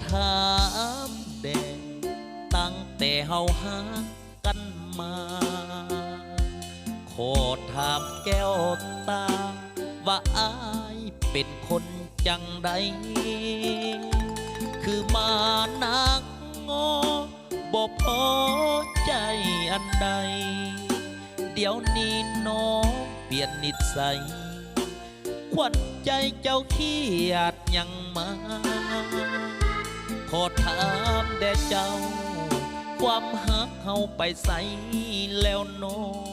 ถามแดงตั้งแต่เฮาหากันมาขอถามแก้วตาว่าอายเป็นคนจังใดคือมานักงอบ่พอใจอันใดเดี๋ยวนี้น้องเปลี่ยนนิสัยขวัญใจเจ้าขี้ยดยังมาขอถามแด่เจ้าความหักเฮาไปใส่แล้วน้อง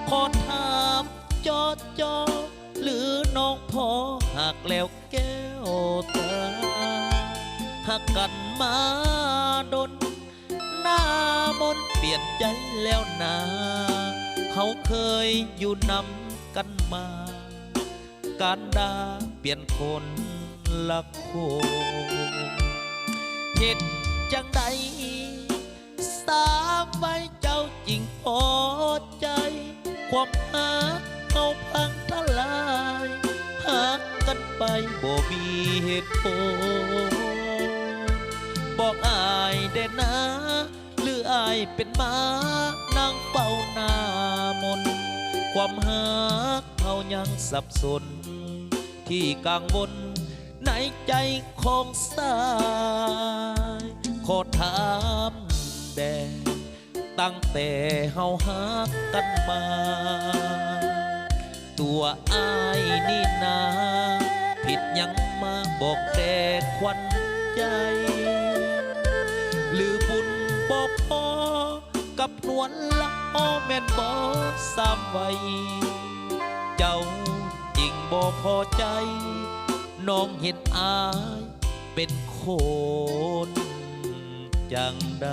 ขอถามจอหรือน้องพอหักแล้วแก้วตาหักกันมาดนหน้ามนเปลี่ยนใจแล้วนาเฮาเคยอยู่นำกันมาการดาเปลี่ยนคนละคนเหตุจังใดสามไว้เจ้าจริงพอใจความหักเฮาพังทลายหักกันไปบ่มีเหตุผลบอกอายเด้นะหรืออายเป็นหมานั่งเฝ้าหน้ามนความหักเฮายังสับสนที่กังวลในใจของสายขอถามแด่ตั้งแต่เฮาหักกันมาตัวอายนี่นาผิดยังมาบอกแต่ควันใจหรือบุญบ่พอกับนวลละอ้อแม่นบ่ซ้ำไว้เจ้าจริงบ่พอใจน้องเห็นอายเป็นคนจังใด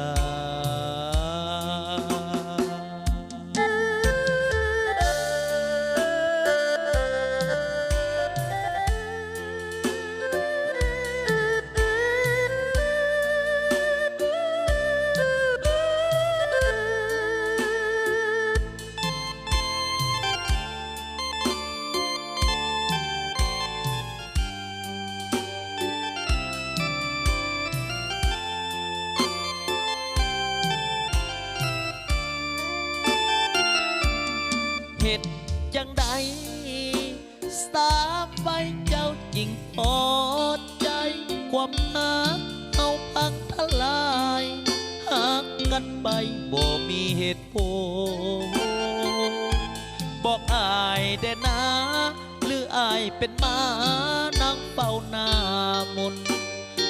เหตุจังใดสามไว้เจ้าจริงพอใจความหักเอาพังทลายหักกันไปบ่มีเหตุผลบอกอายเด้นะหรืออายเป็นหมานั่งเฝ้าหน้ามน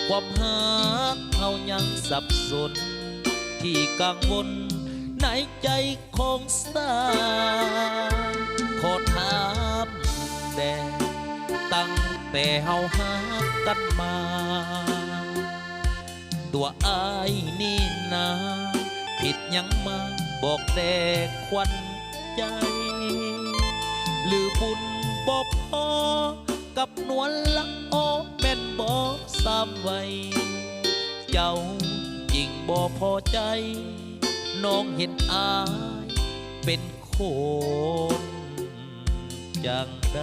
ความหักเอายังสับสนที่กังวลในใจของสายขอถามแด่ตั้งแต่เฮาหักกันมาตัวอายนี่นาผิดยังมาบอกแต่ควันใจหรือบุญบ่พอกับนวลละอ้อแม่นบ่ซ้ำไว้เจ้าจริงบ่พอใจน้องเห็นอายเป็นคนจังใด